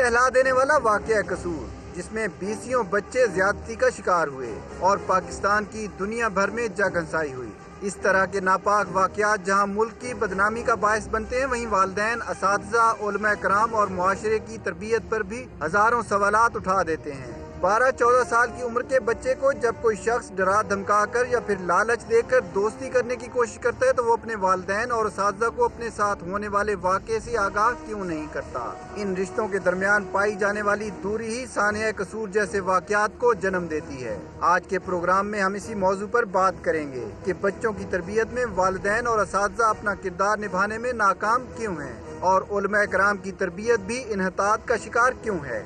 دہلا دینے والا واقعہ قصور، جس میں 20 بچے زیادتی کا شکار ہوئے اور پاکستان کی دنیا بھر میں جگ ہنسائی ہوئی۔ اس طرح کے ناپاک واقعات جہاں ملک کی بدنامی کا باعث بنتے ہیں، وہیں والدین، اساتذہ، علماء کرام اور معاشرے کی تربیت پر بھی ہزاروں سوالات اٹھا دیتے ہیں۔ 12-14 سال کی عمر کے بچے کو جب کوئی شخص ڈرا دھمکا کر یا پھر لالچ دے کر دوستی کرنے کی کوشش کرتا ہے تو وہ اپنے والدین اور اساتذہ کو اپنے ساتھ ہونے والے واقعے سے آگاہ کیوں نہیں کرتا؟ ان رشتوں کے درمیان پائی جانے والی دوری ہی سانحہ قصور جیسے واقعات کو جنم دیتی ہے۔ آج کے پروگرام میں ہم اسی موضوع پر بات کریں گے کہ بچوں کی تربیت میں والدین اور اساتذہ اپنا کردار نبھانے میں ناکام کیوں ہیں، اور علماء کرام کی تربیت بھی انحطاط کا شکار کیوں ہے۔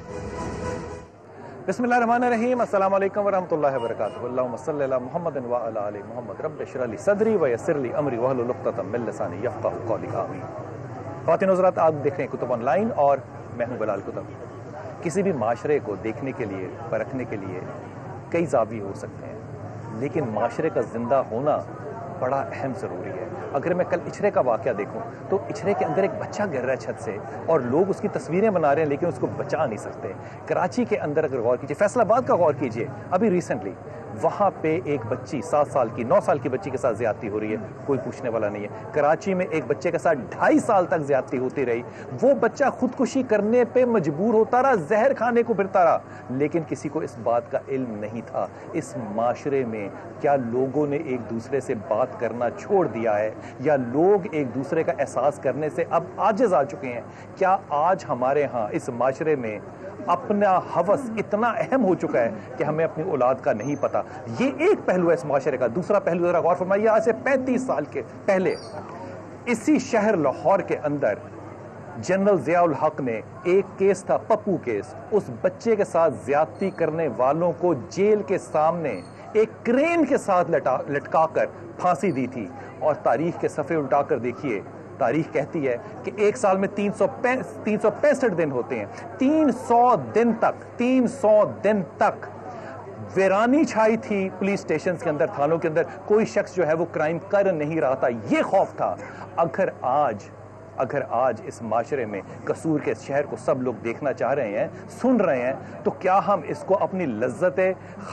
بسم اللہ الرحمن الرحیم، السلام علیکم ورحمۃ اللہ وبرکاتہ۔ اللہم صلی علی محمد وعلی آل محمد، رب اشرح لی صدری ویسر لی امری واحلل عقدۃ من لسانی یفقہوا قولی، آمین۔ خواتین و حضرات، آپ دیکھ رہے ہیں کتب آن لائن اور میں ہوں بلال کتب۔ کسی بھی معاشرے کو دیکھنے کے لیے، پرکھنے کے لیے کئی زاویے ہو سکتے ہیں، لیکن معاشرے کا زندہ ہونا بڑا اہم ضروری ہے۔ اگر میں کل اچھرے کا واقعہ دیکھوں تو اچھرے کے اندر ایک بچہ گر رہا ہے چھت سے اور لوگ اس کی تصویریں بنا رہے ہیں لیکن اس کو بچا نہیں سکتے۔ کراچی کے اندر اگر غور کیجئے، فیصل آباد کا غور کیجئے، ابھی ریسنٹلی وہاں پہ ایک بچی 7 سال کی، 9 سال کی بچی کے ساتھ زیادتی ہو رہی ہے، کوئی پوچھنے والا نہیں ہے۔ کراچی میں ایک بچے کے ساتھ 2.5 سال تک زیادتی ہوتی رہی، وہ بچہ خودکشی کرنے پہ مجبور ہوتا رہا، زہر کھانے کو پھرتا رہا، لیکن کسی کو اس بات کا علم نہیں تھا۔ اس معاشرے میں کیا لوگوں نے ایک دوسرے سے بات کرنا چھوڑ دیا ہے، یا لوگ ایک دوسرے کا احساس کرنے سے اب عاجز آ چکے ہیں؟ کیا آج ہمارے ہاں اس معاشرے میں اپنا ہوس اتنا اہم ہو چکا ہے کہ ہمیں اپنی اولاد کا نہیں پتا؟ یہ ایک پہلو ہے اس معاشرے کا۔ دوسرا پہلو ذرا غور فرمائیے، آج سے 35 سال کے پہلے اسی شہر لاہور کے اندر جنرل ضیاء الحق نے ایک کیس تھا، پپو کیس، اس بچے کے ساتھ زیادتی کرنے والوں کو جیل کے سامنے ایک کرین کے ساتھ لٹکا کر پھانسی دی تھی۔ اور تاریخ کے صفحے الٹا کر دیکھیے، تاریخ کہتی ہے کہ ایک سال میں 365 دن ہوتے ہیں، 300 دن تک ویرانی چھائی تھی پولیس سٹیشنز کے اندر، تھانوں کے اندر، کوئی شخص جو ہے وہ کرائم کر نہیں رہا تھا۔ یہ خوف تھا۔ اگر آج اس معاشرے میں قصور کے شہر کو سب لوگ دیکھنا چاہ رہے ہیں، سن رہے ہیں، تو کیا ہم اس کو اپنی لذت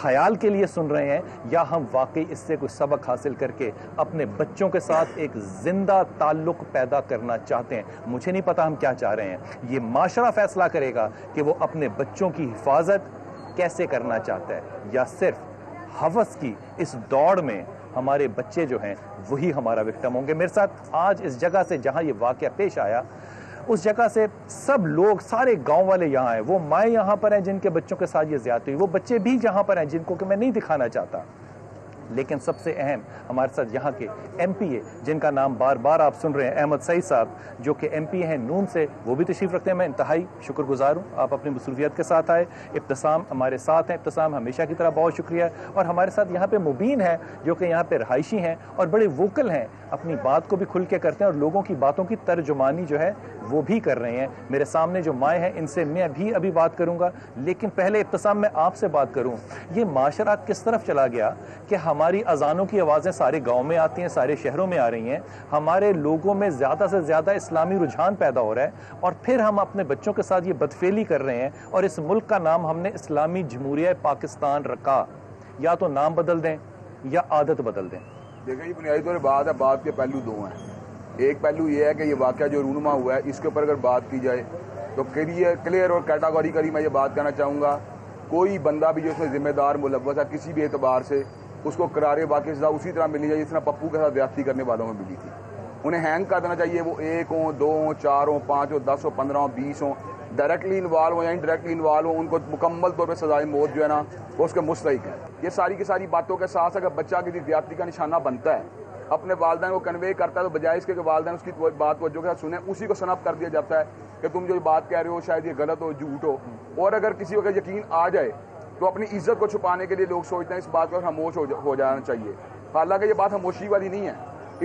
خیال کے لیے سن رہے ہیں، یا ہم واقعی اس سے کوئی سبق حاصل کر کے اپنے بچوں کے ساتھ ایک زندہ تعلق پیدا کرنا چاہتے ہیں؟ مجھے نہیں پتا ہم کیا چاہ رہے ہیں۔ یہ معاشرہ فیصلہ کرے گا کہ وہ اپنے بچوں کی حفاظت کیسے کرنا چاہتا ہے، یا صرف ہوس کی اس دوڑ میں ہمارے بچے جو ہیں وہی ہمارا وکٹم ہوں گے۔ میرے ساتھ آج اس جگہ سے جہاں یہ واقعہ پیش آیا، اس جگہ سے سب لوگ، سارے گاؤں والے یہاں ہیں، وہ مائیں یہاں پر ہیں جن کے بچوں کے ساتھ یہ زیادتی ہوئی، وہ بچے بھی جہاں پر ہیں جن کو کہ میں نہیں دکھانا چاہتا، لیکن سب سے اہم ہمارے ساتھ یہاں کے ایم پی اے جن کا نام بار بار آپ سن رہے ہیں، احمد سعید صاحب، جو کہ ایم پی ہیں نون سے، وہ بھی تشریف رکھتے ہیں۔ میں انتہائی شکر گزار ہوں، آپ اپنی مصروفیت کے ساتھ آئے۔ ابتسام ہمارے ساتھ ہیں، ابتسام ہمیشہ کی طرح بہت شکریہ۔ اور ہمارے ساتھ یہاں پہ مبین ہیں جو کہ یہاں پہ رہائشی ہیں اور بڑے ووکل ہیں، اپنی بات کو بھی کھل کے کرتے ہیں اور لوگوں کی باتوں کی ترجمانی جو ہے وہ بھی کر رہے ہیں۔ میرے سامنے جو مائیں ہیں ان سے میں بھی ابھی بات کروں گا، لیکن پہلے ابتسام میں آپ سے بات کروں۔ یہ معاشرہ کس طرف چلا گیا کہ ہماری اذانوں کی آوازیں سارے گاؤں میں آتی ہیں، سارے شہروں میں آ رہی ہیں، ہمارے لوگوں میں زیادہ سے زیادہ اسلامی رجحان پیدا ہو رہا ہے، اور پھر ہم اپنے بچوں کے ساتھ یہ بدفعلی کر رہے ہیں، اور اس ملک کا نام ہم نے اسلامی جمہوریہ پاکستان رکھا۔ یا تو نام بدل دیں یا عادت بدل دیں۔ دیکھیں، یہ بنیادی طور پر بات ہے، بات کے پہلو دو ہیں۔ ایک پہلو یہ ہے کہ یہ واقعہ جو رونما ہوا ہے اس کے اوپر اگر بات کی جائے تو کلیئر اور کیٹاگوریکلی میں یہ بات کہنا چاہوں گا، کوئی بندہ بھی جو اس میں ذمہ دار ملوث ہے کسی بھی اعتبار سے، اس کو قرار واقعی سزا اسی طرح ملنی چاہیے جس طرح پپو کے ساتھ زیادتی کرنے والوں میں ملی تھی۔ انہیں ہینگ کر دینا چاہیے، وہ 1 ہوں، 2 ہوں، 4 ہوں، 5 ہوں، 10 ہوں، 15 ہوں، 20 ہوں، ڈائریکٹلی انوالو ہوں یا انڈائریکٹلی انوالو ہوں، ان کو مکمل طور پہ سزائے موت جو ہے نا وہ اس کے مستحق ہے۔ یہ ساری کی ساری باتوں کے ساتھ اگر بچہ کسی زیادتی کا نشانہ بنتا ہے، اپنے والدین کو کنوے کرتا ہے، تو بجائے اس کے کہ والدین اس کی بات کو جو کہ سنیں، اسی کو سنپ کر دیا جاتا ہے کہ تم جو بات کہہ رہے ہو شاید یہ غلط ہو، جھوٹ ہو۔ اور اگر کسی کو یقین آ جائے تو اپنی عزت کو چھپانے کے لیے لوگ سوچتے ہیں اس بات پر خاموش ہو جانا چاہیے، حالانکہ یہ بات خاموشی والی نہیں ہے۔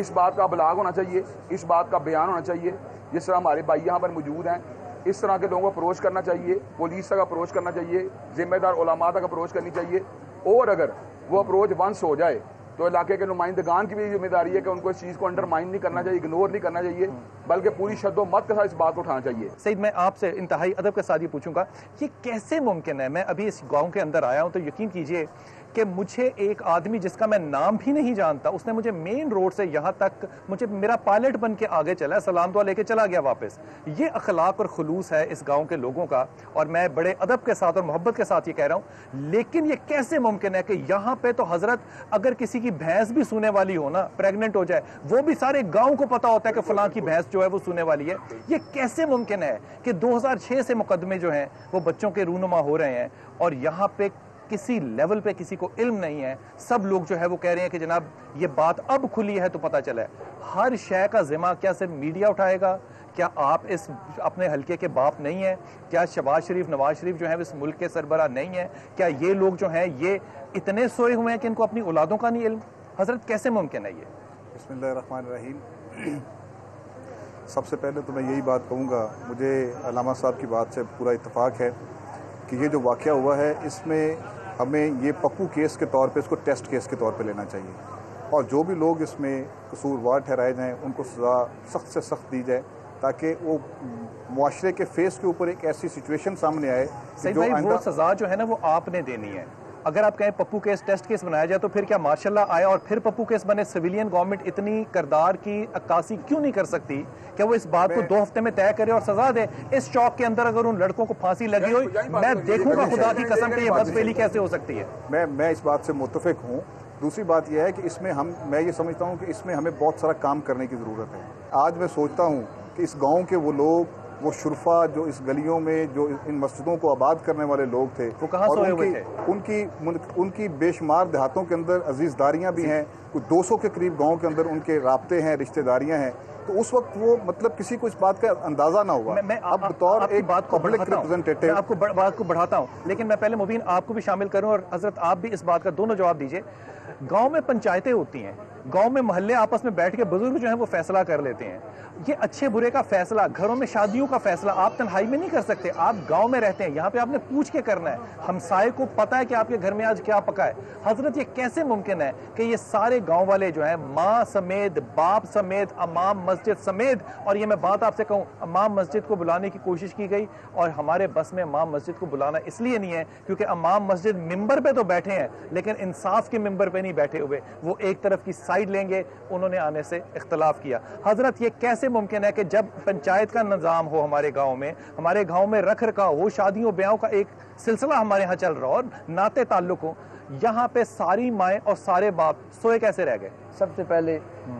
اس بات کا ابلاغ ہونا چاہیے، اس بات کا بیان ہونا چاہیے۔ جس طرح ہمارے بھائی یہاں پر موجود ہیں، اس طرح کے لوگوں کو اپروچ کرنا چاہیے، پولیس تک اپروچ کرنا چاہیے، ذمہ دار علماء تک اپروچ کرنی چاہیے، اور اگر وہ اپروچ ونس ہو جائے تو علاقے کے نمائندگان کی بھی ذمہ داری ہے کہ ان کو اس چیز کو انڈرمائن نہیں کرنا چاہیے، اگنور نہیں کرنا چاہیے، بلکہ پوری شد و مت کے ساتھ اس بات کو اٹھانا چاہیے۔ سعید، میں آپ سے انتہائی ادب کے ساتھ یہ پوچھوں گا، یہ کیسے ممکن ہے؟ میں ابھی اس گاؤں کے اندر آیا ہوں تو یقین کیجئے کہ مجھے ایک آدمی جس کا میں نام بھی نہیں جانتا، اس نے مجھے مین روڈ سے یہاں تک مجھے میرا پائلٹ بن کے آگے چلا، سلام دعا لے کے چلا گیا واپس۔ یہ اخلاق اور خلوص ہے اس گاؤں کے لوگوں کا، اور میں بڑے ادب کے ساتھ اور محبت کے ساتھ یہ کہہ رہا ہوں۔ لیکن یہ کیسے ممکن ہے کہ یہاں پہ تو حضرت اگر کسی کی بھینس بھی سونے والی ہو نا، پریگننٹ ہو جائے، وہ بھی سارے گاؤں کو پتا ہوتا ہے کہ فلاں کی بھینس جو ہے وہ سونے والی ہے۔ یہ کیسے ممکن ہے کہ 2006 سے مقدمے جو ہیں وہ بچوں کے رونما ہو رہے ہیں، اور یہاں پہ کسی لیول پہ کسی کو علم نہیں ہے؟ سب لوگ جو ہے وہ کہہ رہے ہیں کہ جناب یہ بات اب کھلی ہے تو پتہ چلا ہے۔ ہر شے کا ذمہ کیا صرف میڈیا اٹھائے گا؟ کیا آپ اس اپنے حلقے کے باپ نہیں ہیں؟ کیا شہباز شریف، نواز شریف جو ہیں اس ملک کے سربراہ نہیں ہیں؟ کیا یہ لوگ جو ہیں یہ اتنے سوئے ہوئے ہیں کہ ان کو اپنی اولادوں کا نہیں علم؟ حضرت کیسے ممکن ہے یہ؟ بسم اللہ الرحمن الرحیم۔ سب سے پہلے تو میں یہی بات کہوں گا، مجھے علامہ صاحب کی بات سے پورا اتفاق ہے کہ یہ جو واقعہ ہوا ہے اس میں ہمیں یہ پپو کیس کے طور پہ اس کو ٹیسٹ کیس کے طور پہ لینا چاہیے، اور جو بھی لوگ اس میں قصوروار ٹھہرائے جائیں ان کو سزا سخت سے سخت دی جائے، تاکہ وہ معاشرے کے فیس کے اوپر ایک ایسی سچویشن سامنے آئے کہ جو بھائی وہ سزا جو ہے نا وہ آپ نے دینی ہے۔ اگر آپ کہیں پپو کیس ٹیسٹ کیس بنایا جائے تو پھر کیا ماشاء اللہ آیا اور پھر پپو کیس بنے؟ سویلین گورنمنٹ اتنی کردار کی عکاسی کیوں نہیں کر سکتی کہ وہ اس بات کو 2 ہفتے میں طے کرے اور سزا دے؟ اس چوک کے اندر اگر ان لڑکوں کو پھانسی لگی ہوئی، میں دیکھوں گا خدا کی قسم کہ یہ بس فیلی کیسے ہو سکتی ہے۔ میں اس بات سے متفق ہوں۔ دوسری بات یہ ہے کہ اس میں میں یہ سمجھتا ہوں کہ اس میں ہمیں بہت سارا کام کرنے کی ضرورت ہے۔ آج میں سوچتا ہوں کہ اس گاؤں کے وہ لوگ، وہ شرفا جو اس گلیوں میں جو ان مسجدوں کو آباد کرنے والے لوگ تھے، وہ کہاں سوئے ہوئے تھے؟ ان کی بے شمار دیہاتوں کے اندر عزیز داریاں بھی ہیں، کچھ 200 کے قریب گاؤں کے اندر ان کے رابطے ہیں، رشتہ داریاں ہیں، تو اس وقت وہ مطلب کسی کو اس بات کا اندازہ نہ ہوا۔ اب بطور ایک پبلک ریپرزنٹیٹو میں آپ کو بات کو بڑھاتا ہوں، لیکن میں پہلے مبین آپ کو بھی شامل کروں، اور حضرت آپ بھی اس بات کا دونوں جواب دیجئے۔ گاؤں میں پنچایتیں ہوتی ہیں، گاؤں میں محلے آپس میں بیٹھ کے بزرگ جو ہیں وہ فیصلہ کر لیتے ہیں۔ یہ اچھے برے کا فیصلہ، گھروں میں شادیوں کا فیصلہ آپ تنہائی میں نہیں کر سکتے، آپ گاؤں میں رہتے ہیں، یہاں پہ آپ نے پوچھ کے کرنا ہے۔ ہمسائے کو پتا ہے کہ آپ کے گھر میں آج کیا پکا ہے۔ حضرت یہ کیسے ممکن ہے کہ یہ سارے گاؤں والے جو ہیں، ماں سمیت، باپ سمیت، امام مسجد سمیت، اور یہ میں بات آپ سے کہوں، امام مسجد کو بلانے کی کوشش کی گئی، اور ہمارے بس میں امام مسجد کو بلانا اس لیے نہیں ہے کیونکہ امام مسجد ممبر پہ تو بیٹھے ہیں لیکن انصاف کے ممبر پہ نہیں بیٹھے ہوئے، وہ ایک طرف کی سائیڈ لیں گے، انہوں نے آنے سے اختلاف کیا۔ حضرت یہ کیسے ممکن ہے کہ جب پنچایت کا نظام ہو ہمارے گاؤں میں رکھ رکھاؤ ہو، شادیوں بیاہوں کا ایک سلسلہ ہمارے ہاں چل رہا ہو اور ناطے تعلق ہو، یہاں پہ ساری مائیں اور سارے باپ سوئے کیسے رہ گئے؟ سب سے پہلے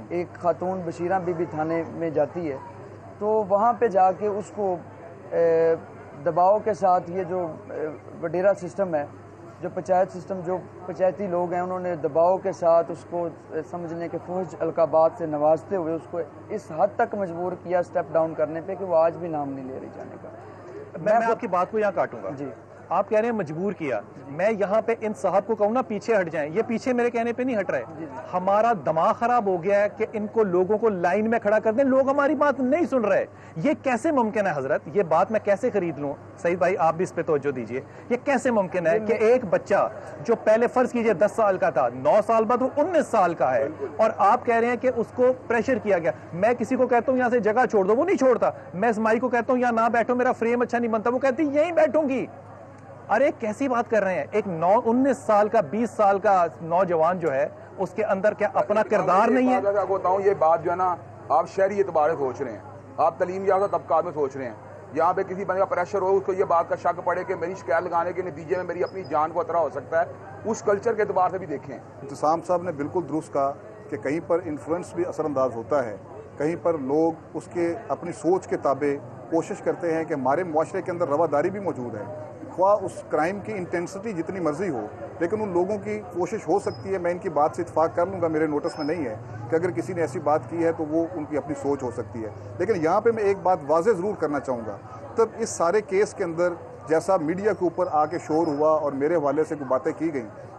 ایک خاتون بشیرہ بی بی تھانے میں جاتی ہے تو وہاں پہ جا کے اس کو دباؤ کے ساتھ یہ جو وڈیرا سسٹم ہے، جو پنچایت سسٹم، جو پنچایتی لوگ ہیں، انہوں نے دباؤ کے ساتھ اس کو سمجھنے کے فحش القابات سے نوازتے ہوئے اس کو اس حد تک مجبور کیا اسٹیپ ڈاؤن کرنے پہ کہ وہ آج بھی نام نہیں لے رہی جانے کا۔ میں آپ کی بات کو یہاں کاٹوں گا۔ جی، آپ کہہ رہے ہیں مجبور کیا، میں یہاں پہ ان صاحب کو کہوں نا پیچھے ہٹ جائیں، یہ پیچھے میرے کہنے پہ نہیں ہٹ رہے۔ ہمارا دماغ خراب ہو گیا ہے کہ ان کو لوگوں کو لائن میں کھڑا کر دیں، لوگ ہماری بات نہیں سن رہے۔ یہ کیسے ممکن ہے حضرت؟ یہ بات میں کیسے خرید لوں؟ سعید بھائی آپ بھی اس پہ توجہ دیجئے۔ یہ کیسے ممکن ہے کہ ایک بچہ جو پہلے فرض کیجئے 10 سال کا تھا، 9 سال بعد وہ 19 سال کا ہے، اور آپ کہہ رہے ہیں کہ اس کو پریشر کیا گیا؟ میں کسی کو کہتا ہوں یہاں سے جگہ چھوڑ دو، وہ نہیں چھوڑتا۔ میں اسماعیل کو کہتا ہوں یہاں نہ بیٹھو، میرا فریم اچھا نہیں بنتا، وہ کہتی یہیں بیٹھوں گی۔ ارے کیسی بات کر رہے ہیں؟ ایک 19 سال کا 20 سال کا نوجوان جو ہے اس کے اندر کیا اپنا کردار نہیں ہے؟ میں بتاؤں یہ بات جو ہے نا، آپ شہری اعتبار سے سوچ رہے ہیں، آپ تعلیم یافتہ طبقات میں سوچ رہے ہیں، یہاں پہ کسی بندے کا پریشر ہو، اس کو یہ بات کا شک پڑے کہ میری شکایت لگانے کے نتیجے میں میری اپنی جان کو خطرہ ہو سکتا ہے، اس کلچر کے اعتبار سے بھی دیکھیں۔ انتظام صاحب نے بالکل درست کہا کہ کہیں پر انفلوئنس بھی اثر انداز ہوتا ہے، کہیں پر لوگ اس کے اپنی سوچ کے تابع کوشش کرتے ہیں کہ ہمارے معاشرے کے اندر رواداری بھی موجود ہے، خواہ اس کرائم کی انٹینسٹی جتنی مرضی ہو، لیکن ان لوگوں کی کوشش ہو سکتی ہے، میں ان کی بات سے اتفاق کر لوں گا، میرے نوٹس میں نہیں ہے کہ اگر کسی نے ایسی بات کی ہے تو وہ ان کی اپنی سوچ ہو سکتی ہے، لیکن یہاں پہ میں ایک بات واضح ضرور کرنا چاہوں گا۔ تب اس سارے کیس کے اندر جیسا میڈیا کے اوپر آ کے شور ہوا اور میرے حوالے سے کوئی باتیں کی گئیں،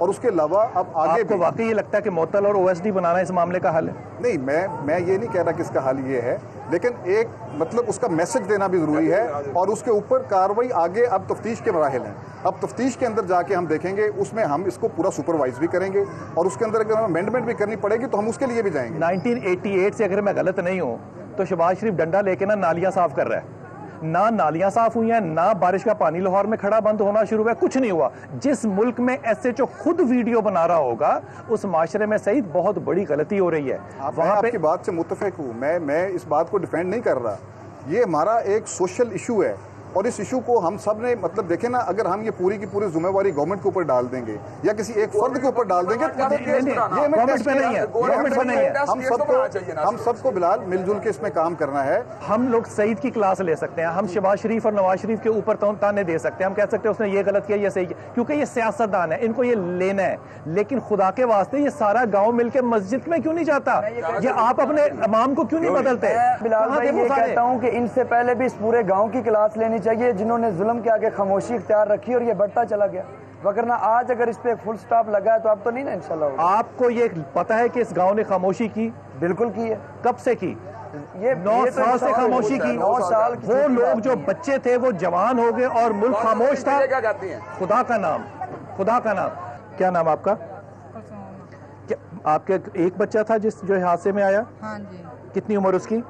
اور اس کے علاوہ اب آگے آپ کو واقعی یہ لگتا ہے کہ معطل اور OSD بنانا اس معاملے کا حل ہے؟ نہیں، میں یہ نہیں کہہ رہا کہ اس کا حل یہ ہے، لیکن ایک مطلب اس کا میسج دینا بھی ضروری ہے، اور اس کے اوپر کارروائی آگے اب تفتیش کے مراحل ہیں. اب تفتیش کے اندر جا کے ہم دیکھیں گے، اس میں ہم اس کو پورا سپروائز بھی کریں گے، اور اس کے اندر اگر ہمیں امینڈمنٹ بھی کرنی پڑے گی تو ہم اس کے لیے بھی جائیں گے. 1988 سے اگر میں غلط نہیں ہوں تو شہباز شریف ڈنڈا لے کے نالیاں صاف کر رہا ہے. نہ نالیاں صاف ہوئی ہیں، نہ بارش کا پانی لاہور میں کھڑا بند ہونا شروع ہوا ہے، کچھ نہیں ہوا. جس ملک میں SHO خود ویڈیو بنا رہا ہوگا اس معاشرے میں سعید بہت بڑی غلطی ہو رہی ہے. وہاں آپ کی بات سے متفق ہوں، میں اس بات کو ڈیفینڈ نہیں کر رہا. یہ ہمارا ایک سوشل ایشو ہے، اور اس ایشو کو ہم سب نے مطلب دیکھیں نا، اگر ہم یہ پوری کی پوری ذمہ داری گورنمنٹ کے اوپر ڈال دیں گے یا کسی ایک فرد کے اوپر ڈال دیں گے، ہم سب کو بلال مل جل کے اس میں کام کرنا ہے. ہم لوگ سعید کی کلاس لے سکتے ہیں، ہم شہباز شریف اور نواز شریف کے اوپر تانے دے سکتے ہیں، ہم کہہ سکتے ہیں اس نے یہ غلط کیا، یہ صحیح کیا، کیونکہ یہ سیاستدان ہے، ان کو یہ لینا ہے. لیکن خدا کے واسطے یہ سارا گاؤں مل کے مسجد میں کیوں نہیں جاتا؟ یہ آپ اپنے امام کو کیوں نہیں بدلتے؟ بلال بھائی، یہ کہتا ہوں کہ ان سے پہلے بھی اس پورے گاؤں کی کلاس لینی چاہیے جنہوں نے ظلم کے آگے خاموشی اختیار رکھی اور یہ بڑھتا چلا گیا. وگرنہ آج اگر اس پہ فل سٹاپ لگا ہے تو اب تو نہیں نا انشاءاللہ ہوگا. آپ کو یہ پتا ہے کہ اس گاؤں نے خاموشی کی؟ بالکل کی ہے. کب سے کی؟ یہ 9 سال سے خاموشی کی. 9 سال وہ لوگ جو بچے تھے وہ جوان ہو گئے اور ملک خاموش تھا. خدا کا نام، خدا کا نام. کیا نام آپ کا؟ آپ کے ایک بچہ تھا جو حادثے میں آیا؟ ہاں جی. کتنی عمر اس کی؟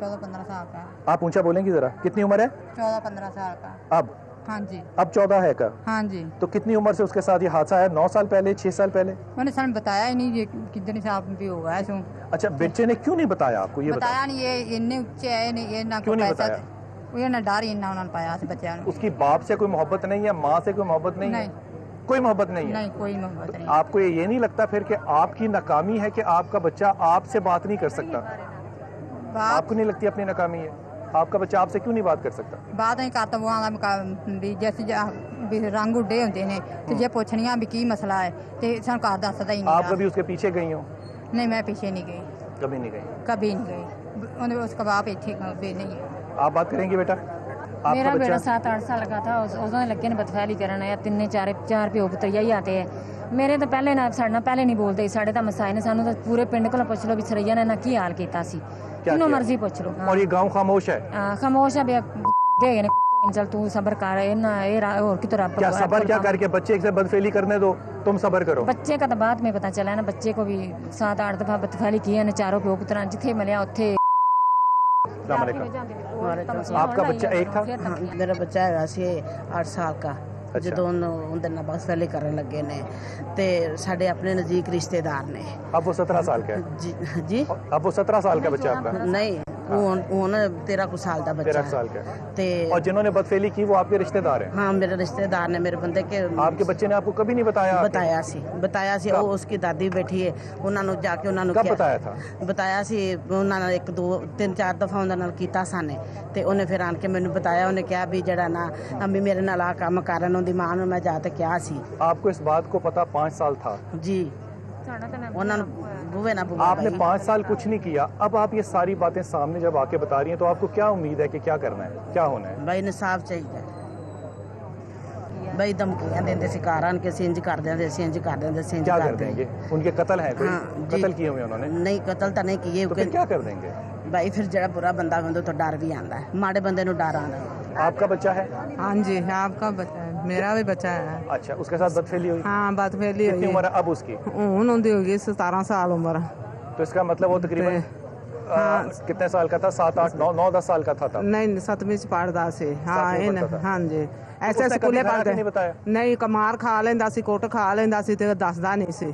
14-15 سال کا. آپ اونچا بولیں گی ذرا، کتنی عمر ہے؟ 14-15 سال کا. اب؟ ہاں جی. اب 14 ہے کا؟ ہاں جی. تو کتنی عمر سے اس کے ساتھ یہ حادثہ ہے؟ 9 سال پہلے، 6 سال پہلے؟ میں نے سر بتایا ہی نہیں یہ کتنے سال بھی ہوا ہے. اچھا، بچے نے کیوں نہیں بتایا آپ کو؟ یہ بتایا نہیں، یہ اتنے اونچے آئے نہیں، یہ نہ کیوں نہیں بتایا؟ وہ نہ ڈر ہی نہ انہوں نے پایا بچے. اس کی باپ سے کوئی محبت نہیں ہے؟ ماں سے کوئی محبت نہیں ہے؟ کوئی محبت نہیں ہے؟ نہیں، کوئی محبت نہیں. آپ کو یہ نہیں لگتا پھر کہ آپ کی ناکامی ہے کہ آپ کا بچہ آپ سے بات نہیں کر سکتا؟ آپ کو نہیں لگتی اپنی ناکامی ہے؟ آپ کا بچہ آپ سے کیوں نہیں بات کر سکتا؟ بات نہیں کرتا. وہ جیسے رنگ اڈے ہوتے ہیں تو یہ پوچھنیاں بھی کی مسئلہ ہے تو سن گھر دستا ہی نہیں. آپ کبھی اس کے پیچھے گئی ہوں؟ نہیں، میں پیچھے نہیں گئی. کبھی نہیں گئی؟ کبھی نہیں گئی. اس کا باپ اتنے نہیں ہے. آپ بات کریں گے بیٹا؟ میرا بیٹا 7-8 سال کا تھا، ادو لگے نے بدفعلی کرنا ہے. 3-4 پیو پتر ہی آتے ہیں. میرے تو پہلے نہ ساڈے پہلے نہیں بولتے، ساڈے تو مسائل نے سانو تو پورے پنڈ کو پوچھ لو بھی سریا نے نہ کی حال کیتا سی، جنوں مرضی پوچھ لو. اور یہ گاؤں خاموش ہے؟ خاموش ہے. چل تو صبر کر، اور کی طرح کیا صبر کیا کر کے بچے سے بدفعلی کرنے دو، تم صبر کرو. بچے کا تو بعد میں پتا چلا ہے نا، بچے کو بھی 7-8 دفعہ بدفعلی کی ہے، چاروں پیو پتر جتھے ملیا اتھے. السلام علیکم. آپ کا بچہ ایک تھا؟ میرا بچہ ہے 8 سال کا. جدوں اندر بدفعلی کرنے لگے نے تے ساڈے اپنے نزدیک رشتے دار نے. اب وہ 17 سال کا ہے؟ جی. اب وہ 17 سال کا بچہ آپ کا؟ نہیں، وہ 13 سال کا بچہ. 13 سال کا. اور جنہوں نے بدفعلی کی وہ آپ کے رشتے دار ہیں؟ ہاں، میرے رشتے دار نے. میرے بندے کے. آپ کے بچے نے آپ کو کبھی نہیں بتایا؟ بتایا سی. وہ اس کی دادی بیٹھی ہے، انہوں نے جا کے انہوں نے کب بتایا تھا؟ بتایا سی انہوں نے 1-2-3-4 دفعہ انہوں نے کیتا سانے تے انہیں پھر آن کے مینوں بتایا. انہیں کہا بھی جڑا نا امی میرے نال آ کام کرن، دی ماں نوں میں جا کے کیا سی. آپ کو اس بات کو پتا 5 سال تھا؟ جی. آپ نے 5 سال کچھ نہیں کیا. اب آپ یہ ساری باتیں سامنے جب آ کے بتا رہی ہیں تو آپ کو کیا امید ہے کہ کیا کرنا ہے، کیا ہونا ہے؟ بھائی انصاف چاہیے. بھائی دھمکیاں دیندے سی گھر آن کے سینج کر دیندے، سینج کر دیندے، سینج کر دیں گے. ان کے قتل ہیں کوئی؟ قتل کیے ہوئے انہوں نے؟ نہیں، قتل تو نہیں کیے. پھر کیا کر دیں گے بھائی؟ پھر جڑا برا بندہ ہوندے تو ڈر بھی آندا ہے، ماڑے بندے نوں ڈر آندا ہے. آپ کا بچہ ہے؟ ہاں جی. آپ کا بچہ ہے؟ میرا بھی بچہ ہے. اچھا، اس کے ساتھ بدفعلی ہوئی؟ ہاں، بدفعلی ہوئی. کتنی عمر ہے اب اس کی؟ ہوندی ہوگی 17 سال عمر. تو اس کا مطلب وہ تقریباً کتنے سال کا تھا؟ 7-8-9-10 سال کا تھا؟ نہیں، 7ویں چ پڑھدا سی. ہاں جی. ایسے سکولے پڑھدے نہیں. مار کھا لیندا سی، کوٹ کھا لیندا سی تے دسدا نہیں سی.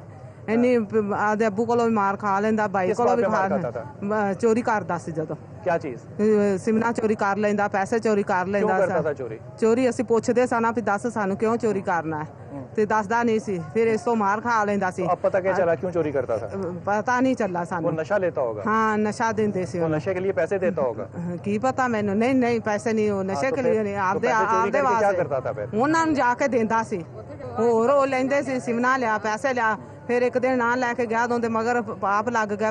اینی آدے ابو کولوں بھی مار کھا لیندا، بھائی کولوں بھی کھا لیندا. چوری کردا سی. جدوں کیا چیز؟ سمنا چوری کر لیندا، پیسے چوری کر لیندا. چوری اسی پوچھدے ساں بھی دس سانو کیوں چوری کرنا ہے تے دسدا نہیں سی. پھر اس تو مار کھا لیندا سی. اب پتہ کیا چلا کیوں چوری کرتا تھا؟ پتہ نہیں چلا سانو. وہ نشہ لیتا ہوگا؟ ہاں، نشہ دیندے سی. وہ نشے کے لیے پیسے دیتا ہوگا؟ کی پتہ مینوں. نہیں، پیسے نہیں. وہ نشے کے لیے نہیں، آپ دے واسطے. کیا کرتا تھا پھر؟ انہاں نوں جا کے دیندا سی. ਹੋਰ ਉਹ ਲੈਂਦੇ ਸੀ ਸਿਮਨਾ ਲਿਆ ਪੈਸੇ ਲਿਆ ਫਿਰ ਇੱਕ ਦਿਨ ਨਾਂ ਲੈ ਕੇ ਗਿਆ ਉਹਦੇ ਮਗਰ ਆਪ ਲੱਗ ਗਿਆ,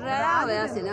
ਡਰਾਇਆ ਹੋਇਆ ਸੀ ਨਾ।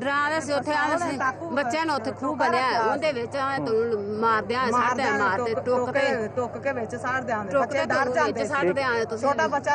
ਡਰਾਇਆ ਸੀ ਉੱਥੇ ਆਲੇ ਸੀ ਬੱਚਿਆਂ ਨੂੰ ਉੱਥੇ ਖੂਹ ਬਣਿਆ ਉਹਦੇ ਵਿੱਚ ਤੁਹਾਨੂੰ ਮਾਰਦਿਆਂ ਮਾਰਦੇ ਟੁੱਕ ਕੇ ਵਿੱਚ ਸਾੜ ਦਿਆਂਦੇ, ਬੱਚੇ ਡਰ ਜਾਂਦੇ, ਛੋਟਾ ਬੱਚਾ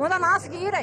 ਉਹਦਾ ਨਾਂ ਸਗੀਰ ਹੈ।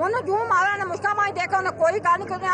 ਉਹਨੂੰ ਜੋ ਮਾਰਾ ਨੇ ਮੁਸ਼ਕਾ ਮਾਈ ਦੇਖਾ, ਉਹਨੇ ਕੋਈ ਗੱਲ ਨਹੀਂ ਕੀਤੀ,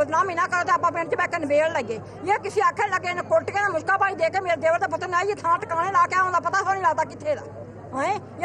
ਬਦਨਾਮੀ ਨਾ ਕਰਦੇ, ਆਪਾਂ ਪਿੰਡ ਚ ਬੈ ਕੇ ਨਵੇੜ ਲਈਏ। ਇਹ ਕਿਸੇ ਆਖੇ ਲੱਗੇ ਨੇ ਕੁੱਟ ਕੇ ਮੁਸ਼ਕਾ ਮਾਈ ਦੇ ਕੇ ਮੇਰੇ ਦੇਵਰ ਦਾ ਪੁੱਤ ਨੇ ਇਹ ਥਾਂ ਟਿਕਾਣੇ ਲਾ ਕੇ ਆਉਂਦਾ, ਪਤਾ ਨਹੀਂ ਲੱਗਦਾ ਕਿੱਥੇ ਦਾ ਹੈ।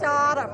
4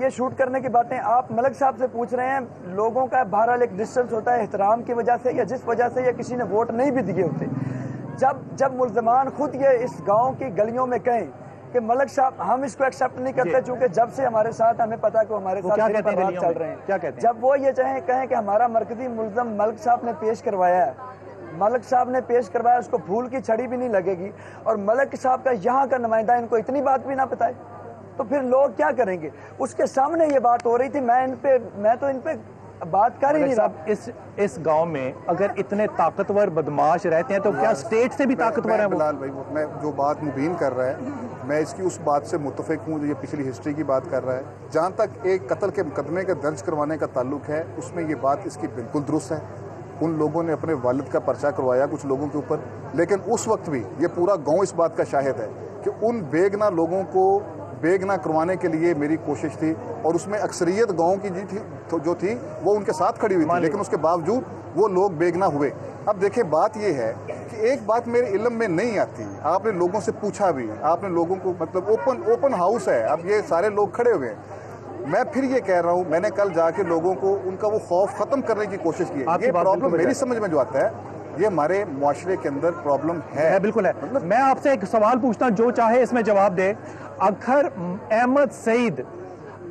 یہ شوٹ کرنے کی باتیں آپ ملک صاحب سے پوچھ رہے ہیں. لوگوں کا بہرحال ایک ڈسٹنس ہوتا ہے احترام کی وجہ سے یا جس وجہ سے یا کسی نے ووٹ نہیں بھی دیے ہوتے. جب ملزمان خود یہ اس گاؤں کی گلیوں میں کہیں کہ ملک صاحب ہم اس کو ایکسیپٹ نہیں کرتے چونکہ جب سے ہمارے ساتھ ہمیں پتا کہ ہمارے ساتھ چل رہے ہیں, جب وہ یہ کہیں کہ ہمارا مرکزی ملزم ملک صاحب نے پیش کروایا ہے, ملک صاحب نے پیش کروایا, اس کو پھول کی چھڑی بھی نہیں لگے گی, اور ملک صاحب کا یہاں کا نمائندہ ان کو اتنی بات بھی نہ بتائے تو پھر لوگ کیا کریں گے؟ اس کے سامنے یہ بات ہو رہی تھی. میں تو ان پہ بات کر ہی نہیں رہا. اس گاؤں میں اگر اتنے طاقتور بدماش رہتے ہیں تو کیا اسٹیٹ سے بھی طاقتور ہیں؟ بلال بھائی, میں جو بات مبین کر رہا ہے میں اس کی اس بات سے متفق ہوں جو یہ پچھلی ہسٹری کی بات کر رہا ہے. جہاں تک ایک قتل کے مقدمے کا درج کروانے کا تعلق ہے اس میں یہ بات اس کی بالکل درست ہے. ان لوگوں نے اپنے والد کا پرچہ کروایا کچھ لوگوں کے اوپر, لیکن اس وقت بھی یہ پورا گاؤں اس بات کا شاہد ہے کہ ان بے گناہ لوگوں کو بے گناہ کروانے کے لیے میری کوشش تھی, اور اس میں اکثریت گاؤں کی جو تھی وہ ان کے ساتھ کھڑی ہوئی تھی, لیکن اس کے باوجود وہ لوگ بے گناہ ہوئے. اب دیکھیں بات یہ ہے کہ ایک بات میرے علم میں نہیں آتی, آپ نے لوگوں سے پوچھا بھی, آپ نے لوگوں کو مطلب اوپن ہاؤس ہے, اب یہ سارے لوگ کھڑے ہوئے ہیں. میں پھر یہ کہہ رہا ہوں, میں نے کل جا کے لوگوں کو ان کا وہ خوف ختم کرنے کی کوشش کی ہے. یہ پرابلم میری سمجھ میں جو آتا ہے یہ ہمارے معاشرے کے اندر پرابلم ہے. بالکل ہے. میں آپ سے ایک سوال پوچھتا ہوں, جو چاہے اس میں جواب دے. اگر احمد سعید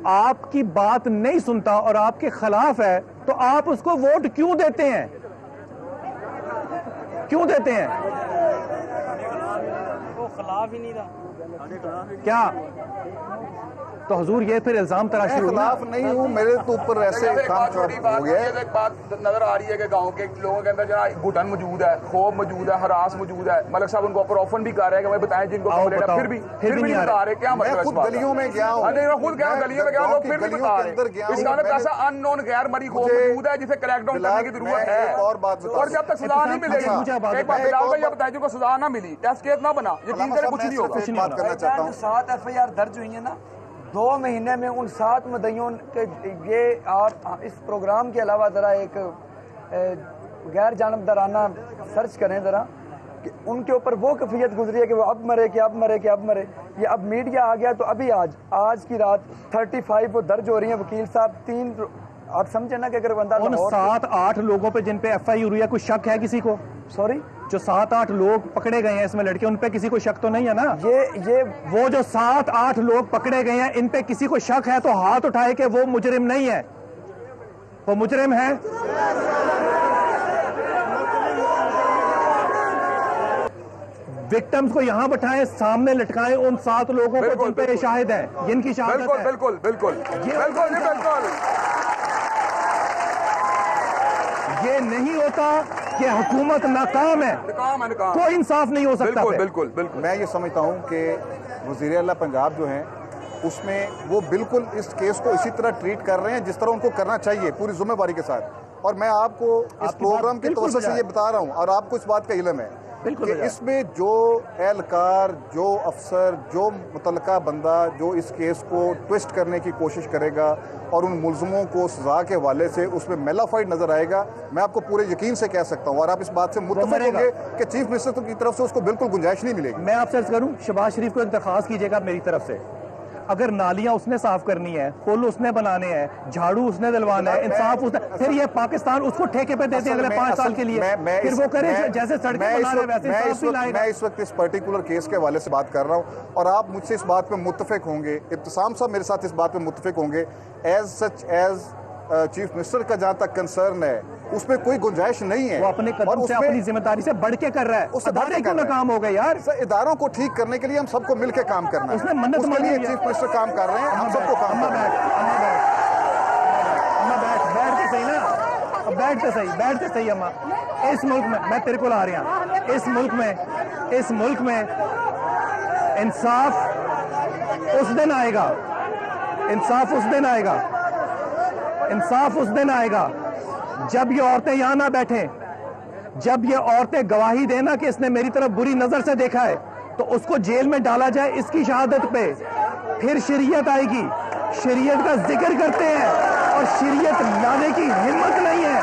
آپ کی بات نہیں سنتا اور آپ کے خلاف ہے تو آپ اس کو ووٹ کیوں دیتے ہیں؟ کیوں دیتے ہیں؟ وہ خلاف ہی نہیں تھا. کیا تو حضور یہ پھر الزام تراشی ہوئی؟ خلاف نہیں ہوں, میرے تو اوپر ایسے کام ہو گیا ہے. ایک بات نظر آ رہی ہے کہ گاؤں کے لوگوں کے اندر جو ہے گھٹن موجود ہے, خوف موجود ہے, ہراس موجود ہے. ملک صاحب ان کو اوپر آفن بھی کر رہے ہیں کہ میں بتائیں جن کو پھر بھی نہیں بتا رہے. کیا مطلب؟ میں خود گلیوں میں گیا ہوں, میں خود گلیوں میں گیا ہوں, پھر بھی بتا رہے. اس کا مطلب ایسا ان نون غیر مری خوف موجود ہے جسے کریک ڈاؤن کرنے کی ضرورت ہے. اور جب تک سزا نہیں ملے گی, ایک بار بلال بھائی بتائیں جن کو سزا نہ ملی, ٹیسٹ کیس نہ بنا, یقین کریں کچھ نہیں ہوگا. بات کرنا چاہتا ہوں, 7 FIR درج ہوئی ہیں نا 2 مہینے میں, ان 7 مدعیوں کے یہ آپ اس پروگرام کے علاوہ ذرا ایک غیر جانبدارانہ سرچ کریں ذرا کہ ان کے اوپر وہ کیفیت گزری ہے کہ وہ اب مرے کہ اب مرے کہ اب مرے. یہ اب میڈیا آ گیا تو ابھی آج کی رات 35 وہ درج ہو رہی ہیں. وکیل صاحب 3 آپ سمجھے نا کہ اگر بندہ ان 7-8 لوگوں پہ جن پہ FIR ہوئی ہے, کوئی شک ہے کسی کو؟ سوری, جو 7-8 لوگ پکڑے گئے ہیں اس میں لڑکے, ان پہ کسی کو شک تو نہیں ہے نا؟ یہ وہ جو 7-8 لوگ پکڑے گئے ہیں ان پہ کسی کو شک ہے تو ہاتھ اٹھائے کہ وہ مجرم نہیں ہے. وہ مجرم ہے. وکٹمز کو یہاں بٹھائیں, سامنے لٹکائیں ان 7 لوگوں کو جن پہ شاہد ہیں, جن کی شہادت ہے. بالکل بالکل بالکل. یہ نہیں ہوتا کہ حکومت ناکام ہے, کوئی انصاف نہیں ہو سکتا. بالکل. میں یہ سمجھتا ہوں کہ وزیر اعلیٰ پنجاب جو ہیں اس میں وہ بالکل اس کیس کو اسی طرح ٹریٹ کر رہے ہیں جس طرح ان کو کرنا چاہیے, پوری ذمہ داری کے ساتھ. اور میں آپ کو اس پروگرام کی توسط سے یہ بتا رہا ہوں, اور آپ کو اس بات کا علم ہے کہ اس میں جو اہلکار, جو افسر, جو متعلقہ بندہ جو اس کیس کو ٹوسٹ کرنے کی کوشش کرے گا اور ان ملزموں کو سزا کے حوالے سے اس میں میلافائڈ نظر آئے گا, میں آپ کو پورے یقین سے کہہ سکتا ہوں, اور آپ اس بات سے متفق ہوں گے کہ چیف منسٹر کی طرف سے اس کو بالکل گنجائش نہیں ملے گی. میں آپ سے عرض کروں, شہباز شریف کو ایک درخواست کیجیے گا میری طرف سے, اگر نالیاں اس نے صاف کرنی ہے, پل اس نے بنانے ہیں, جھاڑو اس نے دلوانا ہے, انصاف اس نے, پھر یہ پاکستان اس کو ٹھیکے پہ دیتے ہیں اگلے 5 سال کے لیے, پھر وہ کرے جیسے سڑکیں بنا رہے ویسے انصاف بھی لائے گا. میں اس وقت اس پرٹیکولر کیس کے حوالے سے بات کر رہا ہوں, اور آپ مجھ سے اس بات پہ متفق ہوں گے, ابتسام صاحب میرے ساتھ اس بات پہ متفق ہوں گے, ایز چیف منسٹر کا جہاں تک کنسرن ہے اس میں کوئی گنجائش نہیں ہے. وہ اپنے قدم سے اپنی ذمہ داری سے بڑھ کے کر رہا ہے. ادارے کیوں ناکام ہو گئے یار؟ اداروں کو ٹھیک کرنے کے لیے ہم سب کو مل کے کام کرنا ہے. اس نے منت مانی ہے. چیف منسٹر کام کر رہے ہیں, ہم سب کو کام کرنا ہے. بیٹھ کے صحیح نا, بیٹھ کے صحیح. اماں اس ملک میں تیرے کو لا رہی ہوں, اس ملک میں انصاف اس دن آئے گا, انصاف اس دن آئے گا جب یہ عورتیں یہاں نہ بیٹھیں, جب یہ عورتیں گواہی دینا کہ اس نے میری طرف بری نظر سے دیکھا ہے تو اس کو جیل میں ڈالا جائے اس کی شہادت پہ, پھر شریعت آئے گی. شریعت کا ذکر کرتے ہیں اور شریعت لانے کی ہمت نہیں ہے.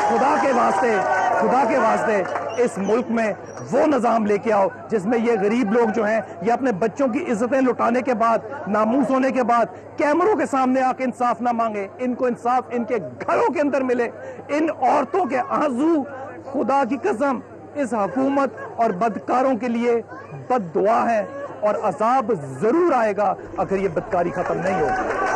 خدا کے واسطے اس ملک میں وہ نظام لے کے آؤ جس میں یہ غریب لوگ جو ہیں یہ اپنے بچوں کی عزتیں لٹانے کے بعد، ناموس ہونے کے بعد کیمروں کے سامنے آ کے انصاف نہ مانگے، ان کو انصاف ان کے گھروں کے اندر ملے۔ ان عورتوں کے آرزو خدا کی قسم اس حکومت اور بدکاروں کے لیے بد دعا ہے، اور عذاب ضرور آئے گا اگر یہ بدکاری ختم نہیں ہوگی۔